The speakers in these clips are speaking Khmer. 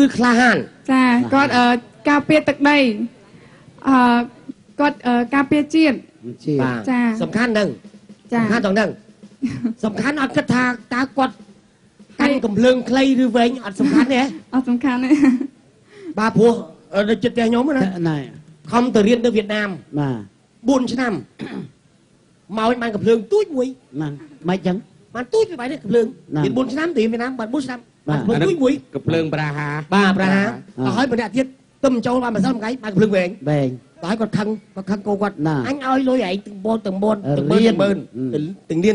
គឺក្លាហានចាគាត់ការពារទឹកដីគាត់ការពារជាតិចាសំខាន់ហ្នឹងសំខាន់ត្រង់ហ្នឹងសំខាន់អត់គិតថាតើគាត់កាន់កំភ្លើងខ្លីឬវែងអត់សំខាន់ទេអត់សំខាន់ទេបាទព្រោះនៅចិត្តផ្ទះខ្ញុំណាខំទៅរៀននៅវៀតណាមបាទ4ឆ្នាំមកបានកំភ្លើងទូចមួយហ្នឹងមិនចឹងបានទូចវាបាយនេះកំភ្លើងរៀន4ឆ្នាំទៅវៀតណាមបាន4ឆ្នាំបានកំភ្លើងទូចមួយកំភ្លើងប្រាហាបាទប្រាហាទៅហើយម្នាក់ទៀតទឹមចូលបានម្សិលមួយថ្ងៃបានកំភ្លើងវែងតែគាត់ខឹងគោគាត់អញឲ្យលុយឯងទាំងបនទាំងម៉ឺនទាំងនៀន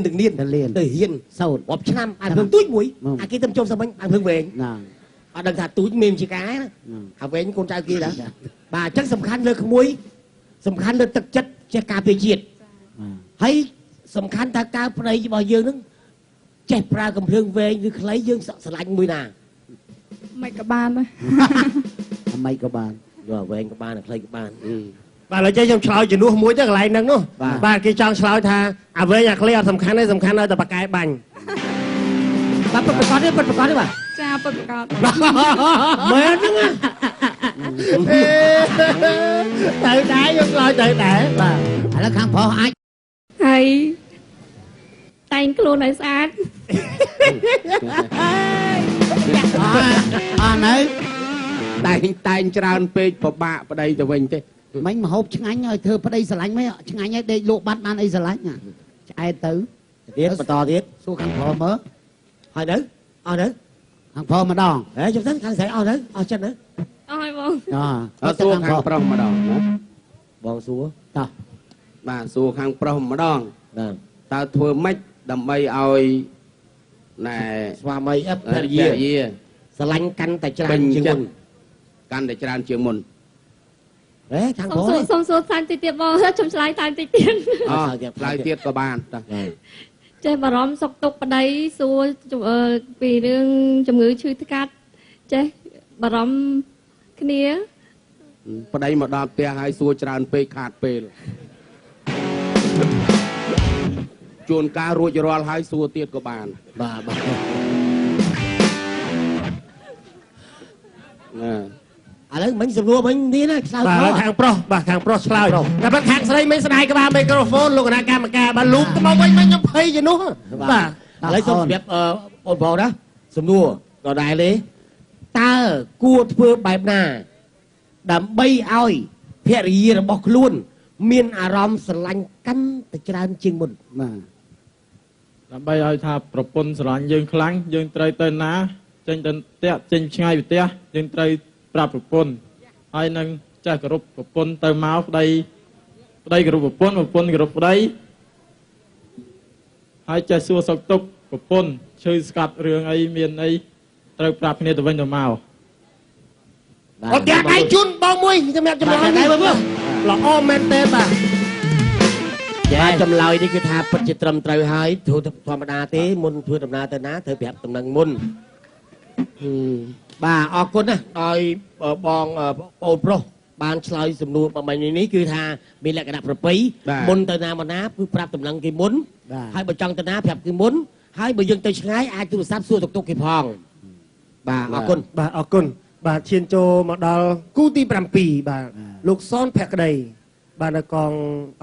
ទៅហ៊ានសោតរាប់ឆ្នាំអាចភ្លើងទូចមួយអាគេទៅចូលសមិញអាចភ្លើងវែងអត់ដឹងថាទូចមានជាការណាអាវែងកូនចៅគេដែរបាទអញ្ចឹងសំខាន់លើក្មួយសំខាន់លើទឹកចិត្តចេះការពារជាតិហើយសំខាន់ថាការប្តីរបស់យើងនឹងចេះប្រើកំភ្លើងវែងឬខ្លីយើងស្រឡាញ់មួយណាមិនក៏បានដែរមិនក៏បានយកវែងក៏បានខ្លីក៏បានបាទឥឡូវចេះខ្ញុំឆ្លើយជំនួសមួយទៅកន្លែងហ្នឹងនោះបាទគេចង់ឆ្លើយថាអាវែងអាខ្លីអត់សំខាន់ទេសំខាន់ឲ្យតែបកែបាញ់បាទប្រកាសទេបាទចាពិតប្រកបមែនហ្នឹងទៅដែរខ្ញុំឆ្លើយទៅដែរបាទឥឡូវខាងប្រុសអាចហើយតែងខ្លួនឲ្យស្អាតនៅតែងច្រើនពេកពិបាកប្តីទៅវិញទេមិញមហូបឆ្ងាញ់ឲ្យធ្វើប្តីស្រឡាញ់មិនឆ្ងាញ់ឲ្យដេកលក់បាត់បានអីស្រឡាញ់ឆ្អែតទៅទៀតបន្តទៀតសួរខាងប្រុសមើលហើយទៅអស់ទៅខាងប្រុសម្ដងហេចុះទៅខាងស្រីអស់ទៅអស់ចិត្តទៅអស់ហើយបងសួរខាងប្រុសម្ដងណាបងសួរតោះបាទសួរខាងប្រុសម្ដងបាទតើធ្វើម៉េចដើម្បីឲ្យណែស្វាមីភរិយាស្រឡាញ់កាន់តែច្រើនជាងមុនកាន់តែច្រើនជាងមុនហេខាងប្រុសសុំសួរផ្សាយតិចទៀតបងខ្ញុំឆ្លើយតាមតិចទៀតឆ្លើយទៀតក៏បានតោះចេះបារម្ភសុខទុក្ខប្តីសួរពីរឿងជំងឺឈឺថ្កាត់ចេះបារម្ភគ្នាប្តីមកដល់ផ្ទះហើយសួរច្រើនពេកខាតពេលជួនកាលរួចរាល់ហើយសួរទៀតក៏បានបាទណាឥឡូវមិញសំណួរមិញនេះណាឆ្លើយបាទខាងប្រុសបាទខាងប្រុសឆ្លើយតែបើខាងស្រីមិញស្ដាយក្បាលមីក្រូហ្វូនលោកគណៈកម្មការបាទលោកទៅមកវិញមិញខ្ញុំភ័យជានោះបាទឥឡូវសូមជម្រាបបងប្អូនណាសំណួរក៏ដែរទេតើគួរធ្វើបែបណាដើម្បីឲ្យភរិយារបស់ខ្លួនមានអារម្មណ៍ស្រឡាញ់កាន់តែច្រើនជាងមុនបាទដើម្បីឲ្យថាប្រពន្ធស្រឡាញ់យើងខ្លាំងយើងត្រូវទៅណាចេញទៅផ្ទះចេញឆ្ងាយពីផ្ទះយើងត្រូវប្រាប់ប្រពន្ធហើយនឹងចេះគោរពប្រពន្ធទៅមកប្តីគោរពប្រពន្ធគោរពប្តីហើយចេះសួរសុខទុក្ខប្រពន្ធឈឺស្កាត់រឿងអីមានអីត្រូវប្រាប់គ្នាទៅវិញទៅមកអត់ដៃជូនបងមួយសម្រាប់ចម្លើយនេះល្អមែនទេបាទចម្លើយនេះគឺថាពិតជាត្រឹមត្រូវហើយធ្វើធម្មតាទេមុនធ្វើដំណើរទៅណាត្រូវប្រាប់ដំណឹងមុនបាទអរគុណណាដោយបងប្អូនប្រុសបានឆ្លើយសំណួរបំបញ្ញនេះគឺថាមានលក្ខណៈប្រពៃមុនទៅណាមកណាគឺប្រាប់ដំណឹងគេមុនហើយបើចង់ទៅណាប្រាប់គេមុនហើយបើយើងទៅឆ្ងាយអាចទូរស័ព្ទសួរទុកគេផងបាទអរគុណបាទអរគុណបាទឈានចូលមកដល់គូទី7បាទលោកសនភក្តីបាទនៅកង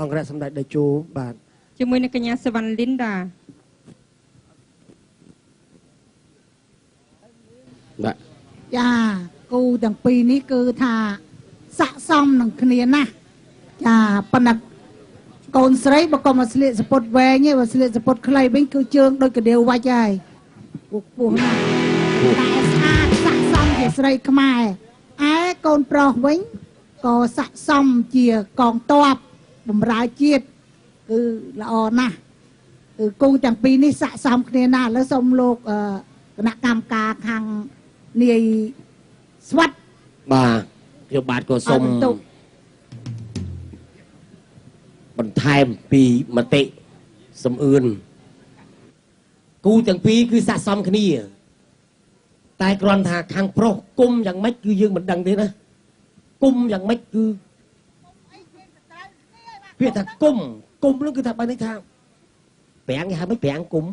អង្គរៈសម្ដេចតេជោបាទជាមួយនឹងកញ្ញាសវណ្ណលីនដាបាទចាគូទាំងពីរនេះគឺថាស័ក្តិសមនឹងគ្នាណាស់ចាប៉ុន្តែកូនស្រីបើកុំមកស្លៀកសពុតវែងទេបើស្លៀកសពុតខ្លីវិញគឺជើងដូចកដៀវវាច់ហើយពោះណាស់តែស្អាតស័ក្តិសមជាស្រីខ្មែរឯកូនប្រុសវិញក៏ស័ក្តិសមជាកងទ័ពបម្រើជាតិគឺល្អណាស់គឺគូទាំងពីរនេះស័ក្តិសមគ្នាណាស់ឥឡូវសូមលោកគណៈកម្មការខាងនាយស្វាត់បាទខ្ញុំបាទក៏សូមបន្ថែមពីមតិសំអឿនគូទាំងពីរគឺស័ក្តិសមគ្នាតែគ្រាន់ថាខាងប្រុសគុំយ៉ាងម៉េចគឺយើងមិនដឹងទេណាគុំយ៉ាងម៉េចគឺពាក្យថាគុំនោះគឺថាបើនេះថាប្រាំងគេហៅមិនប្រាំងគុំ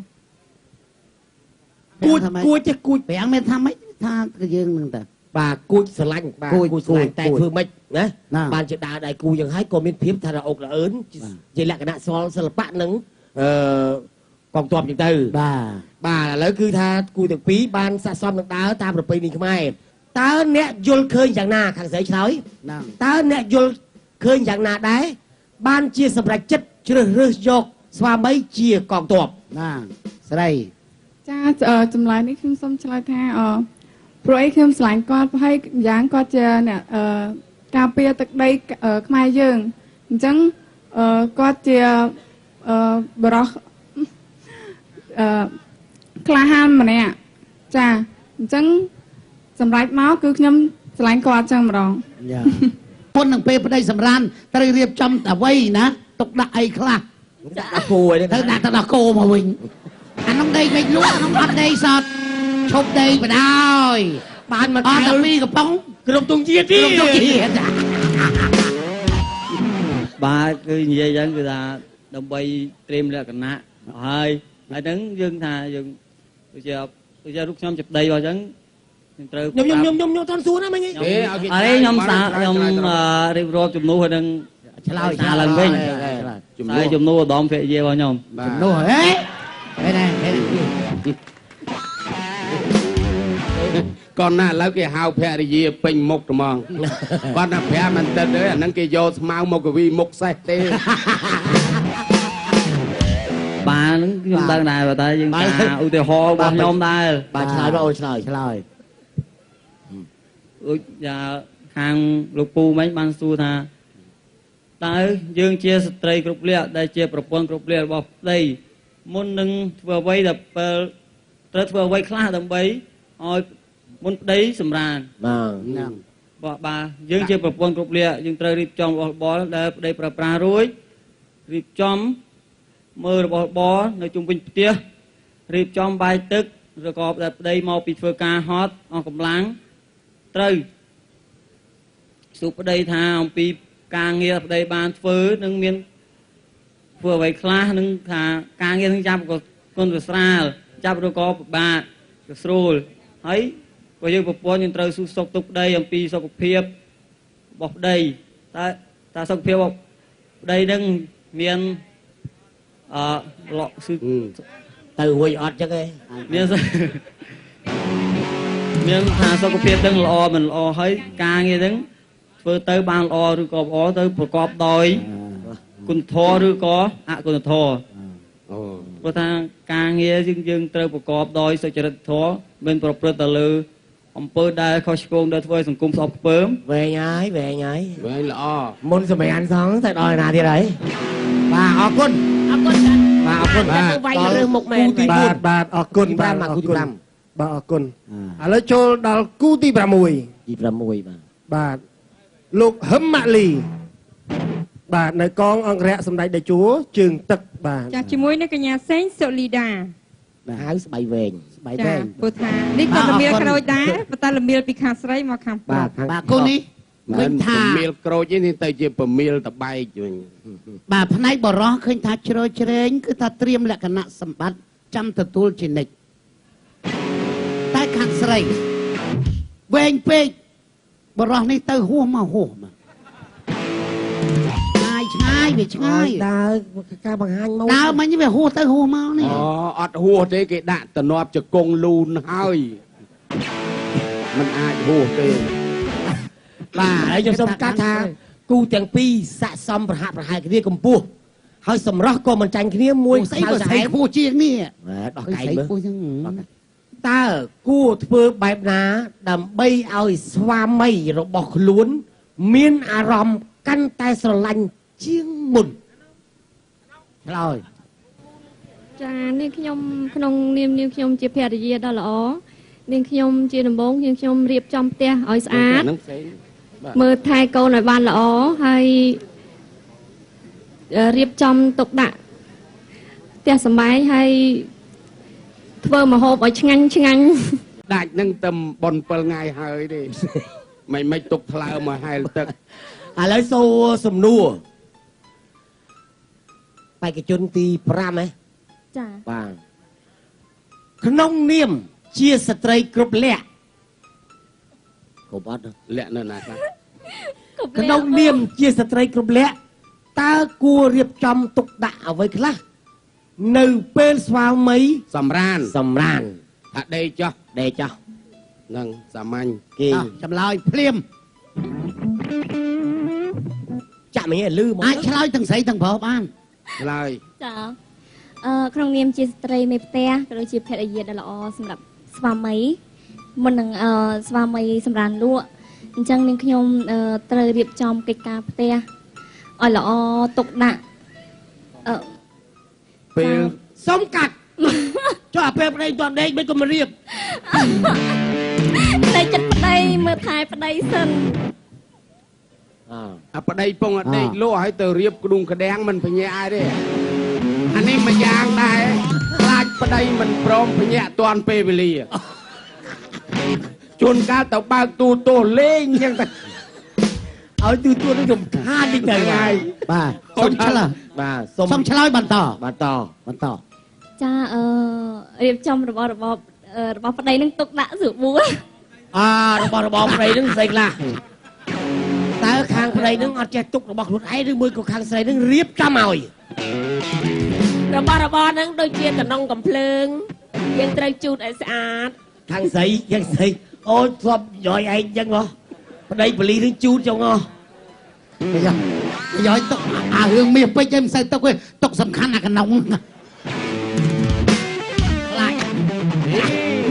គួចចេះគួចប្រាំងមានថាម៉េចថាយើងនឹងតើ bà cùi sờ lạnh bà cùi sờ lạnh tại phương mệnh đấy bàn chỉ đá đại cùiยังให้ก็មានភាពថារអុករអឿនជាលក្ខណៈស្វល់សិល្បៈនឹងកងទ័ពចឹងទៅបាទឥឡូវគឺថាគូទាំងពីរបានស័ក្តិសមនឹងដើរតាមប្រពៃណីខ្មែរតើអ្នកយល់ឃើញយ៉ាងណាខាងស្រីឆ្លើយតើអ្នកយល់ឃើញយ៉ាងណាដែរបានជាសម្រាប់ចិត្តជ្រើសរើសយកស្វាមីជាកងទ័ពណាស្រីចាចម្លើយនេះខ្ញុំសូមឆ្លើយថាព្រោះអីខ្ញុំឆ្លាញ់គាត់ហើយយ៉ាងគាត់ជាអ្នកការពារទឹកដីខ្មែរយើងអញ្ចឹងគាត់ជាបរិសក្លាហានម្នាក់ចាអញ្ចឹងសម្រាប់មកគឺខ្ញុំឆ្លាញ់គាត់ចឹងម្ដងពុននឹងពេលប្តីសម្រានត្រូវរៀបចំអ្វីណាទុកដាក់អីខ្លះដាក់គោឲ្យទៅដាក់ទៅដល់គោមកវិញអានោះដីវិញលក់អានោះអត់ដីសតឈប់ដីបដ ơi បានមកអត់ទៅពីកំប៉ុងគ្រប់ទងជាតិទីបាទគឺនិយាយចឹងគឺថាដើម្បីត្រៀមលក្ខណៈហើយហ្នឹងយើងថាយើងគឺជារូបខ្ញុំចាប់ដីរបស់ចឹងត្រូវខ្ញុំតន់សួរណាមិញអីខ្ញុំរៀបរាប់ជំនួសហើយនឹងឆ្លើយឡើងវិញហើយជំនួសឧត្តមភរិយារបស់ខ្ញុំជំនួសហេcòn là lấy cái hào phè thì gì bình mục rồi mà còn là phè mình tên đấy anh cái vô mau một cái vi mục sai tê bà nó chúng ta này và ta nhưng ta ưu tiên ho bà nhom đây bà trời ơi trời và hàng lục pu mấy ban su tha ta dương chia stray group liệt đây chia propon group liệt bọc đây môn nâng vừa vay đập rất vừa vay khá đầm bấy ôi môn đấy sầm ràn bà dương chia propon group liệt dương trời rịp trong bó đây pra rối rịp trong mơ bó nơi trung bình tia rịp trong bài tức rồi có đây mau bị phơi ca hot on cầm láng trời sụp ở đây tha ông pi ca nghe ở đây ban phơi nâng miên vừa vậy khá nâng thà ca nghe nâng chăm con vừa xa chăm rồi có bà rồi ấy bây giờ bộ những trời sụp sọc tục đây ông pi sọc phiệp bọc đây ta sọc phiệp bọc đây nâng miên lọ sư từ hồi ọt cho cái miếng thà sao có phiền đứng lo mình lo thấy ca nghe đứng vừa tới ban lo rồi có tới một cọp đôi con thò rồi có con thò vừa thà ca nghe dương tới một cọp đôi sao cho thò bên bờ bờ tờ lư ông bơ đai khó skong đôi thôi sòng cung sọc bướm về nhái vậy là môn sao mày ăn sáng tại đòi nào thì đấy bà ở quânបាទអរគុណបាទអរគុណឥឡូវចូលដល់គូទី6បាទលោកហឹមម៉ាក់លីបាទនៅកងអង្គរៈសម្ដេចតេជោជើងទឹកបាទចាជាមួយនឹងកញ្ញាសេងសុលីដាហៅស្បៃវែងព្រោះថានេះក៏លមៀលក្រូចដែរប៉ុន្តែលមៀលពីខាងស្រីមកខាងប្រុសបាទគូនេះឃើញថាមៀលក្រូចនេះទៅជាប្រមៀលតបែកវិញបាទផ្នែកបរោះឃើញថាជ្រោយជ្រែងគឺថាត្រៀមលក្ខណៈសម្បត្តិចាំទទួលជានិច្ចតែខាងស្រីវែងពេកបរោះនេះទៅហួសមកឆ្ងាយវាឆ្ងាយដើរការបង្ហាញមកដើរមិញវាហួសទៅហួសមកនេះអត់ហួសទេគេដាក់តំណប់ជង្គង់លូនហើយมันអាចហួសទេបាទហើយខ្ញុំសូមកាត់ថាគូទាំងពីរស័ក្តិសមប្រហាក់ប្រហែលគ្នាកម្ពស់ហើយសម្រស់ក៏មិនចាញ់គ្នាមួយស្អីក៏ស្អីខ្ពស់ជាងនេះដោះកែមើលតើគួរធ្វើបែបណាដើម្បីឲ្យស្វាមីរបស់ខ្លួនមានអារម្មណ៍កាន់តែស្រឡាញ់ជាងមុនឆ្លើយចានាងខ្ញុំក្នុងនាមនាងខ្ញុំជាភរិយាដ៏ល្អនាងខ្ញុំជាដំបងនាងខ្ញុំរៀបចំផ្ទះឲ្យស្អាតមើលថែកូនឲ្យបានល្អហើយរៀបចំទុកដាក់ផ្ទះសម្បែងហើយធ្វើម្ហូបឲ្យឆ្ងាញ់ដាច់នឹងតែបន7ថ្ងៃហើយទេមិនទុកថ្លើមមកហែលទឹកឥឡូវសូសំណួរបេក្ខជនទី5ហ៎ចាបាទក្នុងនាមជាស្ត្រីគ្រប់លក្ខ កុំអត់លាក់នៅណាខ្លះក្នុងនាមជាស្ត្រីគ្រប់លក្ខតើគួររៀបចំទុកដាក់អ្វីខ្លះនៅពេលស្វាមីសម្រានថាដេកចោះនឹងសាមញ្ញគេចម្លើយភ្លាមចាក់មិញលឺមកអាចឆ្លើយទាំងស្រីទាំងប្រុសបានឆ្លើយចាក្នុងនាមជាស្ត្រីមេផ្ទះក៏ដូចជាភរិយាដ៏ល្អសម្រាប់ស្វាមីមុននឹងស្វាមីសម្រានលក់អញ្ចឹងនាងខ្ញុំត្រូវរៀបចំកិច្ចការផ្ទះឲ្យល្អទុកដាក់ពេលសុំកាត់ចុះអាពេលប្តីតដេកមិនក៏មិនរៀបប្តីចិត្តប្តីមើលថែប្តីសិនអាប្តីពងដេកលក់ឲ្យទៅរៀបក្ដុងក្ដាំងមិនភញាក់ទេអានេះមួយយ៉ាងដែរខ្លាចប្តីមិនព្រមភញាក់តាន់ពេលវេលាជួនកាលទៅបើកទូទោសលេងចឹងទៅឲ្យទូនឹងរំខានតិចទៅហើយបាទសុំឆ្លើយបាទសុំឆ្លើយបន្តចារៀបចំរបស់ប្តីនឹងទុកដាក់ស្រួលរបស់ប្តីនឹងស្អីខ្លះតើខាងប្តីនឹងអត់ចេះទុករបស់ខ្លួនឯងឬមួយក៏ខាងស្រីនឹងរៀបចំឲ្យរបស់នឹងដូចជាកណ្ដុងកំភ្លើងយើងត្រូវជូតឲ្យស្អាតខាងស្រីយ៉ាងស្រីអូយធ្លាប់យ៉យឯងចឹងហ៎ប្តីបលីនឹងជូតចឹងហ៎យ៉យទុកអារឿងមាសពេជ្រឯងមិនសូវទុកទេទុកសំខាន់អាកណ្ដុងខ្លាច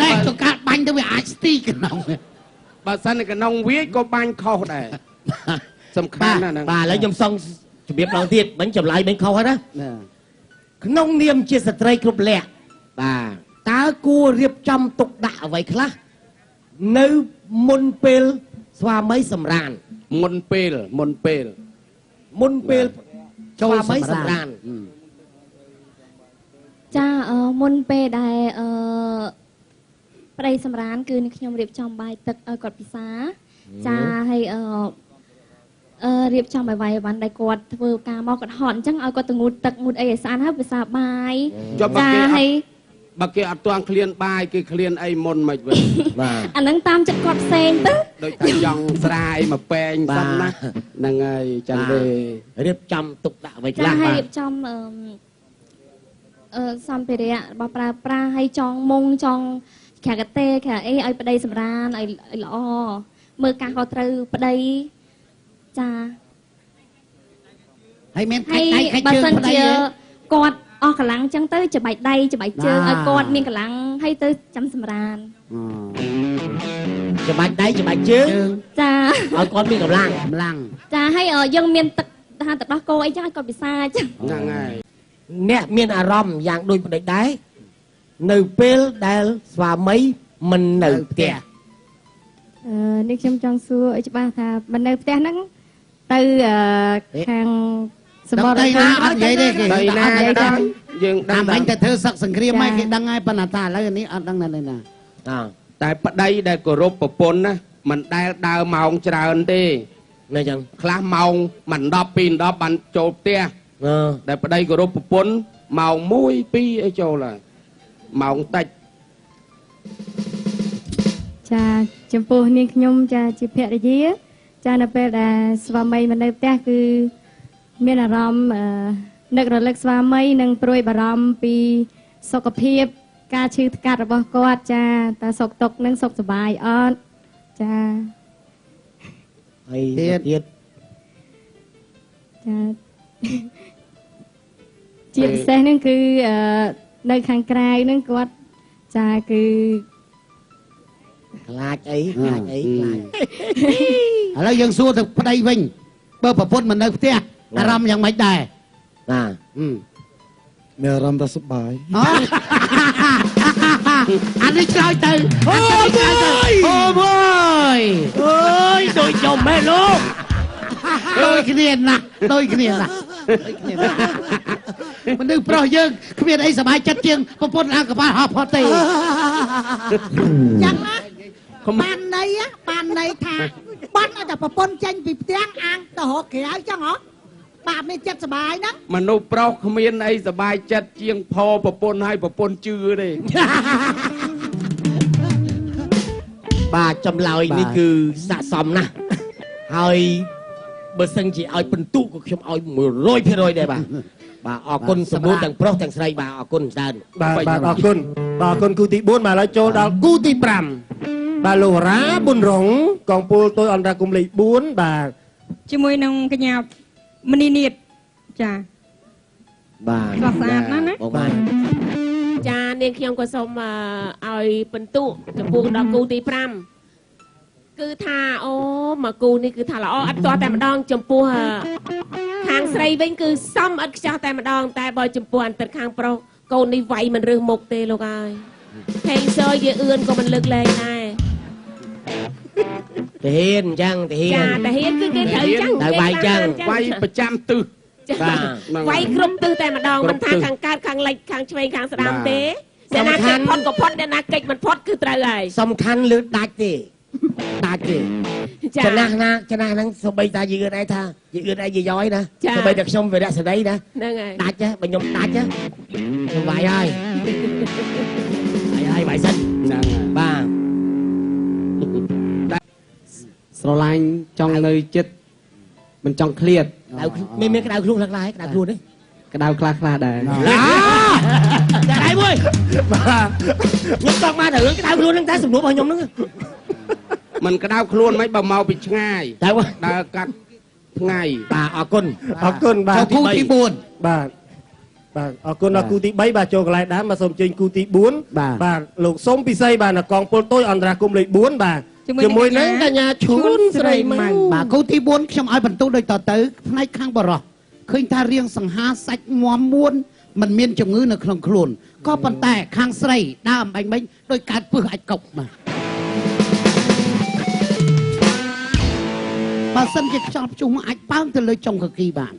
ណែទៅកាត់បាញ់ទៅវាអាចស្ទីកណ្ដុងបើសិនកណ្ដុងវាក៏បាញ់ខុសដែរសំខាន់ណាស់ហ្នឹងបាទឥឡូវខ្ញុំសងជំរាបឡើងទៀតមិញចម្លើយមិញខុសហើយណាក្នុងនាមជាស្ត្រីគ្រប់លក្ខបាទតើគួររៀបចំទុកដាក់អ្វីខ្លះនៅមុនពេលស្វាមីសម្រានមុនពេលចូលស្វាមីសម្រានចាមុនពេលដែលប្តីសម្រានគឺនឹងខ្ញុំរៀបចំបាយទឹកឲ្យគាត់ពិសាចាហើយរៀបចំឲ្យវាយវ៉ាន់ដែលគាត់ធ្វើការមកគាត់ហត់អញ្ចឹងឲ្យគាត់ទៅងូតទឹកងូតអីឲ្យស្អាតហើយពិសាបាយចាហើយបើគេអត់ទាន់ឃ្លានបាយគេឃ្លានអីមុនមិនវិញបាទអាហ្នឹងតាមចិត្តគាត់ផ្សេងទៅដូចតែចង់ស្រាយមកពេងសិនណាហ្នឹងហើយចឹងទេរៀបចំទុកដាក់អ្វីខ្លះបាទរៀបចំសម្ភារៈរបស់ប្រើប្រាស់ឲ្យចង់មុងចង់ខាកតេខាអីឲ្យប្តីសម្រានឲ្យល្អមើលការខុសត្រូវប្តីចាហើយមានខាច់ដៃខាច់ជើងប្តីគាត់អស់កម្លាំងចឹងទៅច្បាច់ដៃច្បាច់ជើងឲ្យគាត់មានកម្លាំងហើយទៅចាំសម្រានច្បាច់ដៃច្បាច់ជើងចាឲ្យគាត់មានកម្លាំងចាហើយយើងមានទឹកថាទឹកដោះគោអីចឹងឲ្យគាត់ពិសាចឹងហ្នឹងហើយអ្នកមានអារម្មណ៍យ៉ាងដូចប្តីដែរនៅពេលដែលស្វាមីមិននៅផ្ទះនេះខ្ញុំចង់សួរឲ្យច្បាស់ថាមិននៅផ្ទះហ្នឹងទៅខាងសម្បត្តិណាអត់និយាយទេគេណាយើងដឹងតែទៅធ្វើសឹកសង្គ្រាមហើយគេដឹងហើយប៉ុន្តែឥឡូវនេះអត់ដឹងណាតែប្តីដែលគោរពប្រពន្ធណាមិនដែលដើរម៉ោងច្រើនទេណាចឹងខ្លះម៉ោងមិន10 2 10បានចូលផ្ទះតែប្តីគោរពប្រពន្ធម៉ោង1 2អីចូលហើយម៉ោងតិចចាចំពោះនាងខ្ញុំចាជាភរិយាចានៅពេលដែលស្វាមីមិននៅផ្ទះគឺមានអារម្មណ៍នឹករលឹកស្វាមីនិងព្រួយបារម្ភពីសុខភាពការឈឺថ្កាត់របស់គាត់ចាតើសុខទុក្ខនិងសុខសប្បាយអត់ចាហើយទៀតចាជាពិសេសហ្នឹងគឺនៅខាងក្រៅហ្នឹងគាត់ចាគឺខ្លាចអីឥឡូវយើងសួរទៅប្តីវិញបើប្រពន្ធមិននៅផ្ទះអារម្មណ៍យ៉ាងម៉េចដែរបាទមានអារម្មណ៍ថាសុបាយអានេះឆ្លើយទៅអូយដូចខ្ញុំមែនលោកដូចគ្នាណាស់មនុស្សប្រុសយើងគ្មានអីសប្បាយចិត្តជាងប្រពន្ធអង្គបាលហោះផុតទេយ៉ាងណាបានន័យថាបាត់ឲ្យតែប្រពន្ធចេញពីផ្ទះអាងទៅរកក្រៅចឹងហ៎បាទមានចិត្តសប្បាយណាមនុស្សប្រុសគ្មានអីសប្បាយចិត្តជាងផប្រពន្ធឲ្យប្រពន្ធជឿទេ បាទចម្លើយនេះគឺស័ក្តិសមណាស់ហើយបើសិនជាឲ្យពិន្ទុក៏ខ្ញុំឲ្យ 100% ដែរបាទបាទអរគុណសម្បូរទាំងប្រុសទាំងស្រីបាទអរគុណច្រើន បាទអរគុណបាទអរគុណគូទី4បាទឥឡូវចូលដល់គូទី5បាទលោករ៉ាប៊ុនរងកងពលទុយអន្តរកម្មលេខ4បាទជាមួយនឹងកញ្ញាមនីនាថចា បាទ ស្អាតណាស់ណា បាទ ចានាងខ្ញុំក៏សូមឲ្យបន្ទុចំពោះដល់គូទី5គឺថាអូមកគូនេះគឺថាល្អអត់ទាស់តែម្ដងចំពោះខាងស្រីវិញគឺសមឥតខ្ចោះតែម្ដងតែបើចំពោះអន្តិតខាងប្រុសកូននេះវាយមិនរើសមុខទេលោកអើយហេងសើយអឿនក៏មិនលើកលែងដែរតាហ៊ានអញ្ចឹងតាហ៊ាន ចាតាហ៊ានគឺគេត្រូវអញ្ចឹង តែវាយអញ្ចឹង វាយប្រចាំទិស បាទ វាយគ្រប់ទិសតែម្ដងមិនថាខាងកើតខាងលិចខាងឆ្វេងខាងស្ដាំទេតែណាគេផុតក៏ផុតតែណាកិច្ចមិនផុតគឺត្រូវហើយ សំខាន់លើដាច់ទេដាច់ទេចំណាស់ណាចំណាស់ហ្នឹងសូម្បីតាយើងឯងថាយើងឯងយាយណាសូម្បីតែខ្ញុំវិរៈសេនីណា ហ្នឹងហើយ ដាច់ហ៎បើខ្ញុំដាច់ហ៎ខ្ញុំវាយហើយវាយសិន ហ្នឹងហើយ បាទ ស្រឡាញ់ចង់នៅចិត្តមិនចង់ឃ្លាត មានក្តៅខ្លួនខ្លះក្តៅខ្លួនទេ ក្តៅខ្លះដែរ តែដៃមួយខ្ញុំចង់បានរឿងក្តៅខ្លួនហ្នឹងតែសំណួររបស់ខ្ញុំហ្នឹង มันក្តៅខ្លួនមិនបើមកពីឆ្ងាយ តែ ដើរកាត់ថ្ងៃ បាទអរគុណ បាទ គូទី4 បាទបាទអរគុណដល់គូទី3បាទចូលកន្លែងដើមមកសូមជើញគូទី4បាទលោកសុំពិសីបាទនៅកងពលទុយអន្តរកម្មលេខ4បាទជាមួយនឹងកញ្ញាឈួនស្រីម៉ៅ បាទគូទី4ខ្ញុំឲ្យបន្ទូដូចតទៅផ្នែកខាងបរោះឃើញថារៀងសង្ហាសាច់មាំមួនមិនមានជំងឺនៅក្នុងខ្លួនក៏ប៉ុន្តែខាងស្រីដើមបាញ់មិញដោយកើតពឹសអាចកុកបាទបើសិនជាខ្យល់ព្យុះមកអាចប៉ើងទៅលើចុងកគីបាន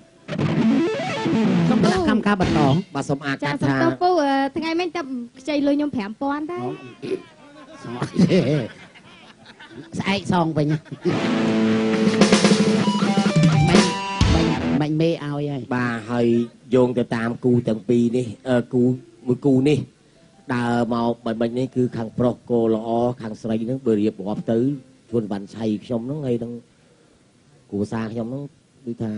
ខ្ញុំគណៈកម្មការបន្ត បាទសូមអាកា ចា ស សំ ថា ទោសពូថ្ងៃមិញតែខ្ចីលុយខ្ញុំ5000ដែរ ស្អែកសងវិញបាញ់មេឲ្យហើយ បាទហើយយោងទៅតាមគូទាំងពីរនេះគូមួយគូនេះដើរមកបាញ់នេះគឺខាងប្រុសគោល្អខាងស្រីហ្នឹងបើរៀបរាប់ទៅជួនបានឆៃខ្ញុំហ្នឹងហើយនឹងគូសាខ្ញុំហ្នឹងដូចថា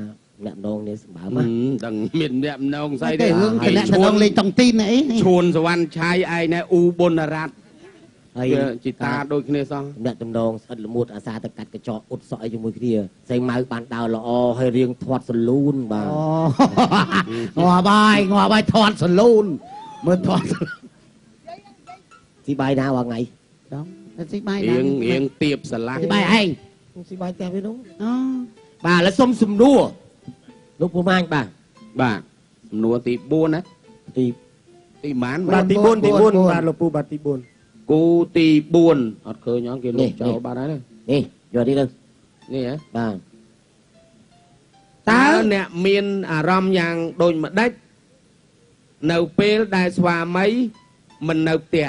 អ្នកម្ដងនេះសម្បើមណា ដឹងមានអ្នកម្ដងស្អី តែរឿងកណៈដងលេខតុងទីនអី ឈួនសវណ្ណឆាយឯណែអ៊ូប៊ុនរ៉ាត់ ហើយ ជីតាដូចគ្នាសោះ អ្នកតំណងស្អិតល្មួតអាសាទៅកាត់កញ្ចក់អ៊ុតសក់អីជាមួយគ្នាស្រីម៉ៅបានដើរល្អហើយរៀងធាត់សលូនបាទ ងាប់ហើយធាត់សលូនមើលធាត់ ទីបាយណាបងថ្ងៃ ដល់ទីបាយ រៀងទៀបស្រឡះ ទីបាយឯង ទីបាយតែវិញនោះ អូ បាទឥឡូវសុំសំណួរលោកពូម៉ាញបាទ បាទសំណួរទី4ណា ទីម៉ាន បាទទី4បាទលោកពូបាទទី4 គូទី4អត់ឃើញអត់គេលុបចោលបាត់ហើយនេះយកនេះទៅ នេះហ៎ បាទ តើអ្នកមានអារម្មណ៍យ៉ាងដូចម្ដេចនៅពេលដែលស្វាមីមិននៅផ្ទះ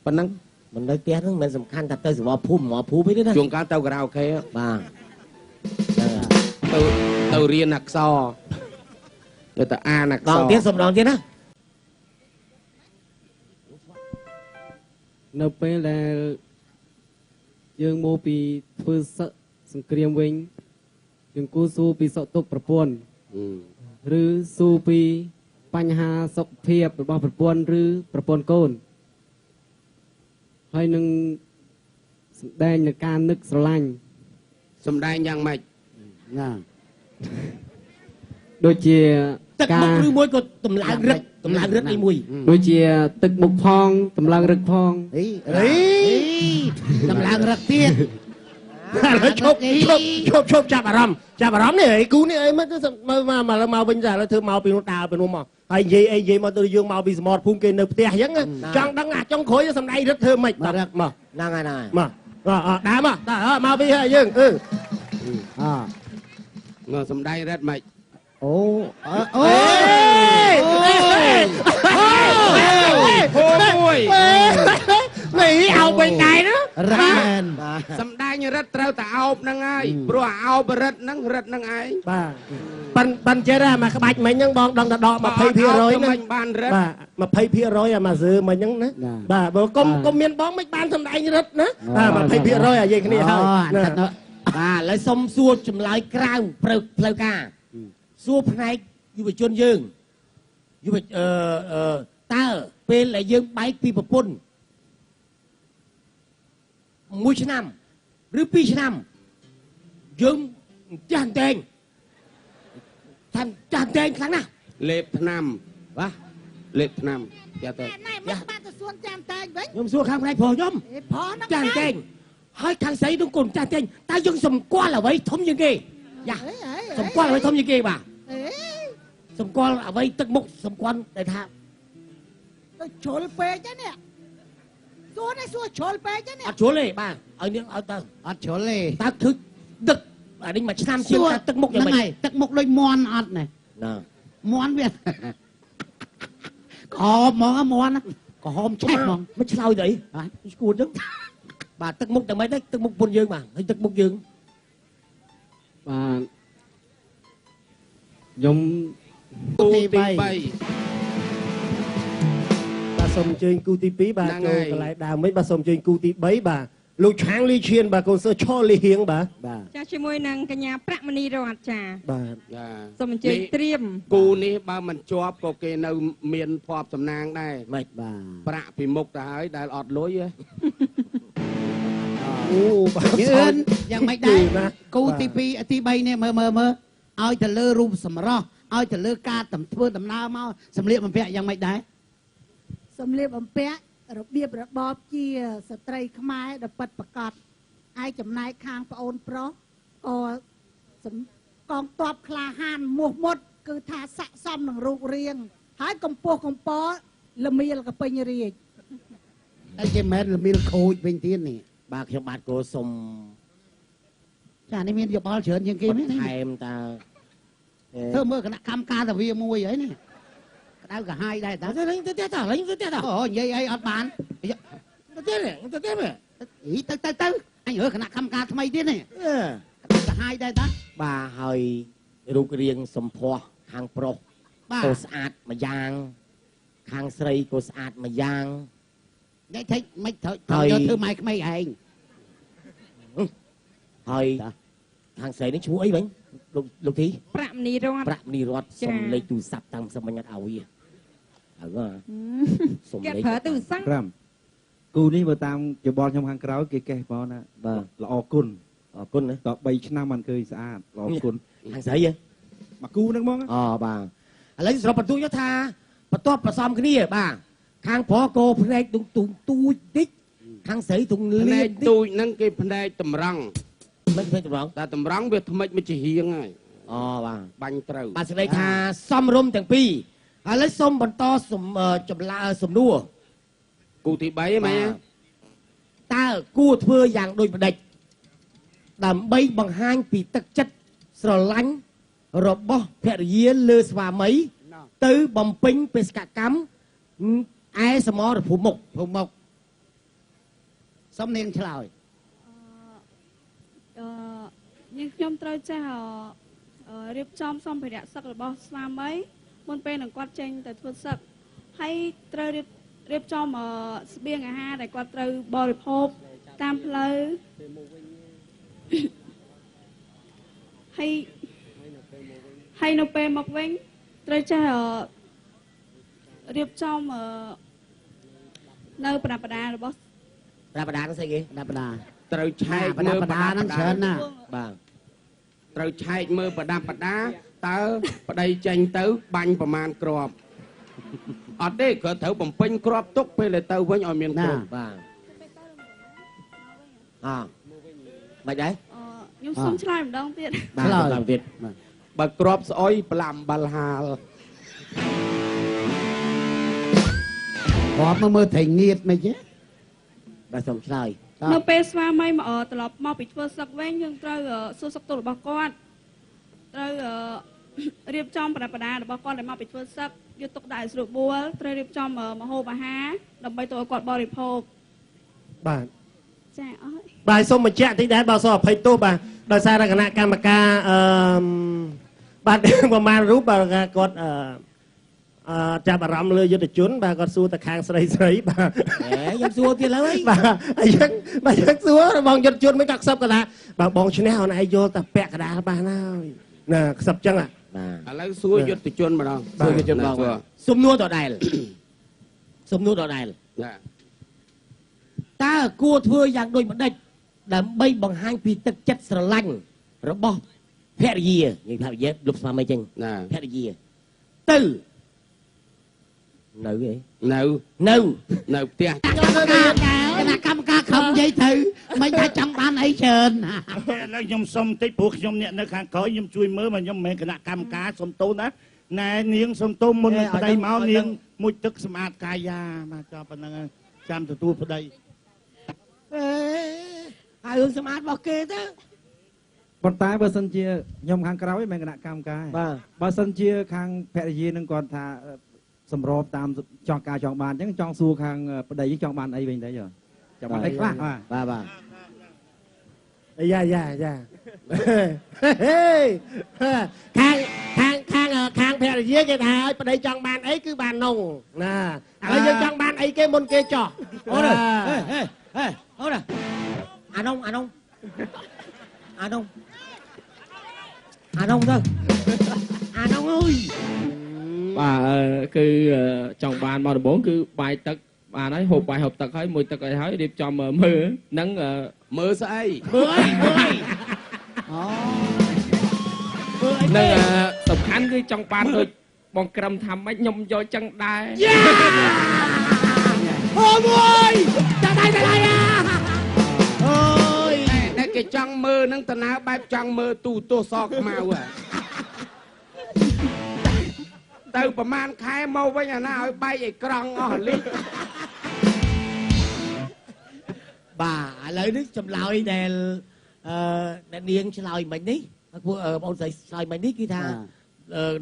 ប៉ុណ្ណឹង មិននៅផ្ទះហ្នឹងមិនសំខាន់ថាទៅសវភូមិទេណា ជួនកាលទៅខារ៉ាអូខេ បាទ ទៅរៀនអក្សរទៅអានអក្សរ ដងទៀតសុំដងទៀតណា នៅពេលដែលយើងមកពីធ្វើសង្គ្រាមវិញយើងគូស៊ូពីសុខទុក្ខប្រពន្ធឬស៊ូពីបញ្ហាសុខភាពរបស់ប្រពន្ធឬប្រពន្ធកូនហើយនឹងសម្ដែងនឹងការនឹកស្រឡាញ់ សម្ដែងយ៉ាងម៉េច ណា ដូចជា ទឹកមុខឬមួយក៏តម្លើងរឹកអីមួយ ដូចជាទឹកមុខផងតម្លើងរឹកផង អីតម្លើងរឹកទៀត ឥឡូវឈប់ចាប់អារម្មណ៍នេះអីគូនេះអីមកទៅមកវិញតែឥឡូវធ្វើមកពីនោះដើរពីនោះមកហើយនិយាយមកទៅយើងមកពីសមរភូមិគេនៅផ្ទះអញ្ចឹងចង់ដឹងអាចុងក្រួយសំដែងរឹកធ្វើម៉េចមកហ្នឹងហើយមកដើរមកពីហើយយើងមកសម្ដែងរឹកម៉េច អូមួយនេះเอาไปไหนนะ រឹតមែន សំដែងរឹតត្រូវតែអោបហ្នឹងហើយព្រោះអោបរឹតហ្នឹងឯងបាទប៉ិនចេះតែមកក្បាច់មិញហ្នឹងបងដងតដក 20% ហ្នឹងបានរឹតបាទ 20% អាមកសើមិញហ្នឹងណាបាទបើកុំមានបងមិនបានសំដែងរឹតណាបាទ 20% អានិយាយគ្នាហើយបាទឥឡូវសុំសួរចម្លើយក្រៅផ្លូវការសួរផ្នែកយុវជនយើងតើពេលដែលយើងបែកពីប្រពន្ធ1 ឆ្នាំឬ 2 ឆ្នាំយើងចាស់តែងថាចាស់តែងខ្លាំងណាស់លេបថ្នាំបាទលេបថ្នាំចាទៅណែមិនបានទៅសួនចាំតែងវិញខ្ញុំសួរខាងផ្នែកប្រុសខ្ញុំចាស់តែងហើយខាងស្រីនឹងកូនចាស់តែងតើយើងសម្គាល់អ្វីធំជាងគេយ៉ាសម្គាល់អ្វីធំជាងគេបាទសម្គាល់អ្វីទឹកមុខសម្គាល់ដែលថាទៅជ្រុលពេកហ្នឹងនេះសួរនេះសួរជ្រុលពេកហ្នឹងនេះអត់ជ្រុលទេបាទឲ្យនាងឲ្យទៅអត់ជ្រុលទេតើគឺទឹកអានេះមួយឆ្នាំជាងទឹកមុខយ៉ាងម៉េចទឹកមុខដូចមន់អត់ណាមន់វាក្រហមហ្មងមន់ក្រហមឆេះហ្មងមិនឆ្លោយទៅអីស្គួតចឹងបាទទឹកមុខតែមិនទេទឹកមុខពុនយើងបាទហើយទឹកមុខយើងបាទខ្ញុំគូទី3បាទសូមអញ្ជើញគូទី2បាទចូលកន្លែងដើមវិញបាទសូមអញ្ជើញគូទី3បាទលោកឆាងលីឈៀនបាទកូនសើឈលលីហៀងបាទចាជាមួយនឹងកញ្ញាប្រាក់មនីរតចាបាទសូមអញ្ជើញត្រៀមគូនេះបើមិនជាប់ក៏គេនៅមានភ័ព្វសំណាងដែរមិនបាទប្រាក់ពីមុខទៅហើយដែលអត់លុយអូបាទយឿនយ៉ាងម៉េចដែរគូទី2ទី3នេះមើលឲ្យទៅលើរូបសម្រស់ឲ្យទៅលើការធ្វើដំណើរមកសម្លៀកបំពាក់យ៉ាងម៉េចដែរសម្លៀកបំពាក់របៀបរបបជាស្ត្រីខ្មែរដ៏ពិតប្រាកដឯចំណែកខាងប្អូនប្រុសក៏កងទ័ពក្លាហានមោះមុតគឺថាស័ក្តិសមនឹងរូបរាងហើយកម្ពស់កំពស់ល្មៀលកពេញរាជតែជាមែនល្មៀលខូចវិញទៀតនេះបាទខ្ញុំបាទក៏សុំចានេះមានយោបល់ច្រើនជាងគេមែនថែមតើធ្វើមើលគណៈកម្មការតាវាមួយហើយនេះដៅកាហាយដែរតើលេងទៅទៀតតើលេងទៅទៀតតើអូនិយាយអីអត់បានទៅទៀតទៅអញរើគណៈកម្មការថ្មីទៀតនេះកាហាយដែរតើបាទហើយរូបរាងសម្ផស្សខាងប្រុសក៏ស្អាតម្យ៉ាងខាងស្រីក៏ស្អាតម្យ៉ាងនិយាយថាមិនត្រូវយកធ្វើម៉ែក្មេងឯងហើយខាងស្រីនេះឈ្មោះអីវិញលោកធីប្រាក់មនីរតប្រាក់មនីរតសុំលេខទូរស័ព្ទតាំងសម្បញ្ញត្តិឲ្យវាសុំលេខគេប្រើទូរស័ព្ទគូនេះបើតាមយោបល់ខ្ញុំខាងក្រោយគេកេះបងណាបាទល្អគុណណាត3ឆ្នាំមិនឃើញស្អាតល្អគុណខាងស្រីមកគូហ្នឹងហ្មងបាទឥឡូវស្របបន្ទូចថាបន្ទាប់ប្រសំគ្នាបាទខាងប្រុសក៏ភ្នែកទូចតិចខាងស្រីទូលៀនទូចហ្នឹងគេភ្នែកតម្រង់មិនភ្នែកតម្រង់តែតម្រង់វាថ្មិចមួយជាហៀងហើយបាទបាញ់ត្រូវបាទសេចក្តីថាសំរុំទាំងពីរឥឡូវសូមបន្តចម្លើយសំណួរគូទី3មែនតើគួរធ្វើយ៉ាងដូចម្ដេចដើម្បីបង្ហាញពីទឹកចិត្តស្រឡាញ់របស់ភរិយាលើស្វាមីទៅបំពេញបេសកកម្មឯសមរភូមិមុខសំនាងឆ្លើយយើងខ្ញុំត្រូវចេះរៀបចំសម្ភារៈសឹករបស់ស្វាមីមុនពេលនឹងគាត់ចេញទៅធ្វើសឹកហើយត្រូវរៀបចំស្បៀងអាហារដែលគាត់ត្រូវបរិភោគតាមផ្លូវហើយនៅពេលមកវិញត្រូវចេះរៀបចំនៅប្រដាប់ប្រដារបស់ប្រដាប់ប្រដាហ្នឹងស្អីគេប្រដាប់ប្រដាត្រូវឆែកមើលប្រដាប់ហ្នឹងច្រើនណាស់បាទត្រូវឆែកមើលប្រដាប់ប្រដាតើប្តីចេញទៅបាញ់ប្រមាណគ្រាប់អត់ទេគ្រាន់ត្រូវបំពេញគ្រាប់ទុកពេលទៅវិញឲ្យមានគ្រាប់បាទមិនដែរខ្ញុំសុំឆ្លើយម្ដងទៀតឆ្លើយម្ដងទៀតបើគ្រាប់ស្អុយប្លាំបាល់ហាលគ្រាប់មើលត្រីងៀតមិនទេបាទសុំឆ្លើយនៅពេលស្វាមីមកត្រឡប់មកពីធ្វើសឹកវិញយើងត្រូវសួរសុខទុក្ខរបស់គាត់ត្រូវរៀបចំប្រដាប់ប្រដារបស់គាត់ដែលមកពីធ្វើសឹកយកទុកដាក់ឲ្យស្រួលបួលត្រូវរៀបចំម្ហូបអាហារដើម្បីទៅឲ្យគាត់បរិភោគបាទ ចាអស់ បាទសូមបញ្ជាក់តិចដែរបើសូមអភ័យទោសបាទដោយសារគណៈកម្មការបាទប្រមាណរូបបាទគាត់ចាប់អារម្មណ៍លើយុទ្ធជនបាទគាត់សួរតែខាងស្រីបាទខ្ញុំសួរទៀតហើយបាទយើងសួរបងយុទ្ធជនមិនក៏ខ្សឹបកណ្ដាលបាទបងឈ្នះអូនឯងយល់តែពាក់កណ្ដាលបានហើយណាខ្សឹបចឹងបាទឥឡូវសួរយុទ្ធជនម្ដងសួរយុទ្ធជនបងសំណួរដដែលតើគួរធ្វើយ៉ាងដូចម្ដេចដើម្បីបង្ហាញពីទឹកចិត្តស្រឡាញ់របស់ភរិយានិយាយភរិយាលុបស្វាមីចឹងភរិយាទៅនៅផ្ទះគណៈកម្មការខំនិយាយទៅមិនថាចង់បានអីច្រើនឥឡូវខ្ញុំសុំតិចព្រោះខ្ញុំអ្នកនៅខាងក្រោយខ្ញុំជួយមើលមកខ្ញុំមិនមែនគណៈកម្មការសុំទោសណាណែនាងសុំទោសមុនប្តីមកនាងមួយទឹកសម្អាតកាយាមកចោលប៉ុណ្ណឹងចាំទទួលប្តីហើយរឿងសម្អាតរបស់គេទៅប៉ុន្តែបើសិនជាខ្ញុំខាងក្រៅឯងមិនគណៈកម្មការបើសិនជាខាងភរិយានឹងគាត់ថាសម្របតាមចង់ការចង់បានអញ្ចឹងចង់សួរខាងប្តីចង់បានអីវិញដែរចង់បានអីខ្លះបាទយ៉ាខាងភរិយាគេថាឲ្យប្តីចង់បានអីគឺបាននងណាហើយយើងចង់បានអីគេមុនគេចោះអូនអានងទៅអានងអើយបាទគឺចង់បានមកដំបូងគឺបាយទឹកបានហើយហូបបាយហូបទឹកហើយមួយទឹកអីហើយរៀបចំមើលហ្នឹងមើលស្អីនឹងសំខាន់គឺចង់បានដូចបងក្រឹមថាម៉េចខ្ញុំយកចឹងដែរអូមួយចាដៃអូយតែគេចង់មើលហ្នឹងតើបែបចង់មើលទូទោះសខ្មៅទៅប្រហែលខែមកវិញអាណាឲ្យបែកឲ្យក្រង់អស់លីបាទឥឡូវនេះចម្លើយដែលអ្នកនាងឆ្លើយមិញនេះពួកបងស្រីឆ្លើយមិញនេះគឺថា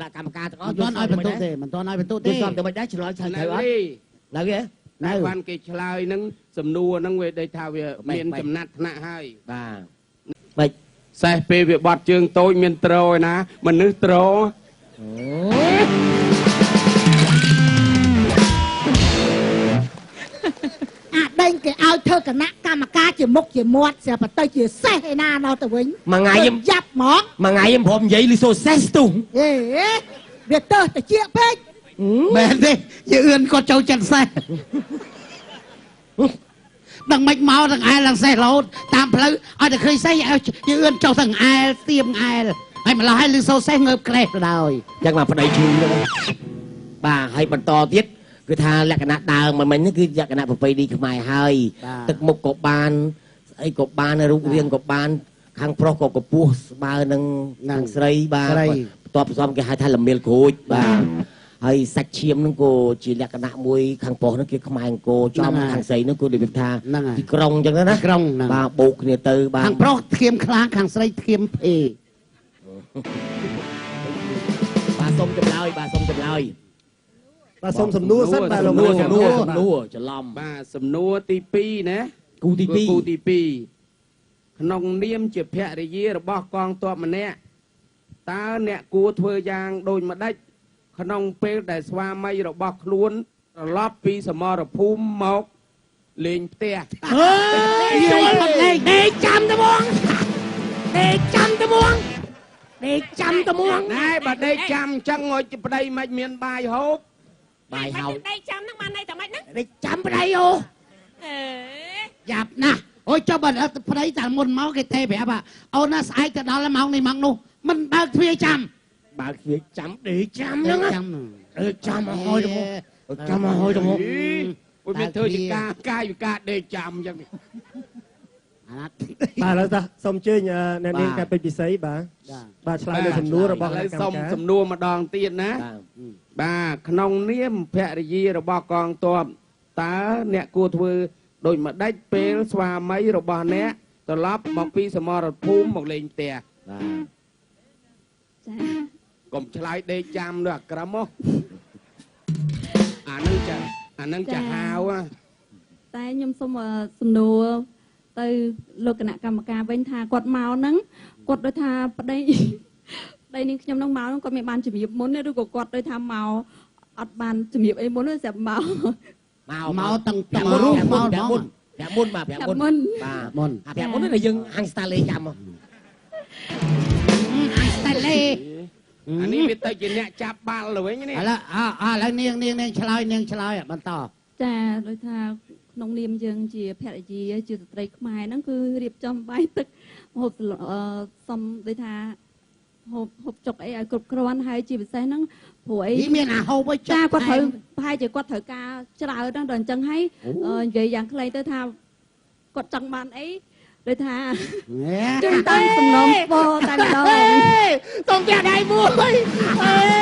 ដាក់កម្មការទាំងអស់មិនទាន់ឲ្យបន្ទុកទេមិនទាន់ឲ្យបន្ទុកទេយល់តែមិនដែរឆ្លើយត្រូវអត់នៅគេនៅបានគេឆ្លើយហ្នឹងសំណួរហ្នឹងវាដូចថាវាមានចំណាត់ថ្នាក់ហើយបាទបាច់សេះពេលវាបត់ជើងតូចមានត្រឯណាមនុស្សត្រដេញគេឲ្យធ្វើគណៈកម្មការជាមុខជាមាត់ស្រាប់ទៅជាសេះឯណាដល់ទៅវិញមួយថ្ងៃខ្ញុំយ៉ាប់ហ្មងមួយថ្ងៃខ្ញុំព្រមនិយាយលីសូសេះទុះវាទៅតិចពេកមែនទេយឺអឿនគាត់ចូលចិត្តសេះដឹងមិនមកទាំងអែលទាំងសេះរហូតតាមផ្លូវឲ្យតែឃើញសេះយឺអឿនចុះទាំងអែលទៀមអែលហើយម្ល៉េះឲ្យលឺសូសេះងើបក្លេសទៅដោយចឹងមកប្តីជឿបាទហើយបន្តទៀតគឺថាលក្ខណៈដើមមិញនេះគឺលក្ខណៈប្រពៃណីខ្មែរហើយទឹកមុខក៏បានអីក៏បានរូបរាងក៏បានខាងប្រុសក៏កពស់ស្មើនឹងខាងស្រីបាទបន្ទាប់ផ្សំគេហៅថាល្មៀលក្រូចបាទហើយសាច់ឈាមហ្នឹងក៏ជាលក្ខណៈមួយខាងប្រុសហ្នឹងគេខ្មែរអង្គរចំខាងស្រីហ្នឹងក៏និយាយថាទីក្រុងអញ្ចឹងណាក្រុងបាទបោកគ្នាទៅបាទខាងប្រុសធៀមខ្លាខាងស្រីធៀមភេបាទសុំចម្លើយបាទសុំចម្លើយបាទសុំសំណួរសិនបាទសំណួរច្រឡំបាទសំណួរទី2ណាគូទី2ក្នុងនាមជាភរិយារបស់កងទ័ពម្នាក់តើអ្នកគួរធ្វើយ៉ាងដូចម្ដេចក្នុងពេលដែលស្វាមីរបស់ខ្លួនត្រឡប់ពីសមរភូមិមកលេងផ្ទះដេកចាំត្មងណែបើដេកចាំអញ្ចឹងឲ្យប្តីមិនមានបាយហូបបាយហូបដេកចាំហ្នឹងបានន័យតែម៉េចហ្នឹងដេកចាំប្តីអូយ៉ាប់ណាស់អូយចុះបើប្តីតែមុនមកគេទេប្រាប់អូនណាស្អែកទៅដល់ម៉ោងនេះម៉ោងនោះមិនបើកទ្វារចាំបើកទ្វារចាំដេកចាំហ្នឹងចាំឲ្យទៅមកចាំឲ្យទៅមកពួកមានធ្វើជាកាយវិការដេកចាំអញ្ចឹងបាទឥឡូវតាសូមអញ្ជើញអ្នកនាងកែពេជ្រពិសីបាទឆ្លើយលើសំណួររបស់ឥឡូវសូមសំណួរម្ដងទៀតណាបាទក្នុងនាមភរិយារបស់កងទ័ពតើអ្នកគួរធ្វើដូចម្ដេចពេលស្វាមីរបស់អ្នកត្រឡប់មកពីសមរភូមិមកលេងផ្ទះបាទចាកុំឆ្លើយដេកចាំនៅអាក្រមមកអានឹងចាហាវតែខ្ញុំសូមសំណួរ ទៅលោកគណៈកម្មការវិញថាគាត់មកហ្នឹងគាត់ដូចថាប្តីនាងខ្ញុំហ្នឹងមកហ្នឹងគាត់មានបានជំរាបមុនឬក៏គាត់ដូចថាមកអត់បានជំរាបអីមុនទេស្រាប់មកតាំងតមករូបមកហ្មងប្រាក់មុនបាទប្រាក់មុនបាទមុនប្រាក់មុននេះយើងអាំងស្តាលេចាំមកអាំងស្តាលេ អានេះវាទៅជាអ្នកចាប់បាល់ទៅវិញនេះឥឡូវនាងឆ្លើយបន្តចាដូចថាក្នុងនាមយើងជាភរិយាជាស្ត្រីខ្មែរហ្នឹងគឺរៀបចំបាយទឹកម្ហូបសំដូចថាហូបចុកអីឲ្យគ្រប់គ្រាន់ហើយជាពិសេសហ្នឹងព្រោះអីមានអាហូបឲ្យចាគាត់ត្រូវប្រហែលជាគាត់ត្រូវការច្រើនហ្នឹងដល់អញ្ចឹងហើយនិយាយយ៉ាងខ្លីទៅថាគាត់ចង់បានអីដូចថាជួយតាមសំណុំពរតែម្ដងសូមផ្ទះដៃមួយ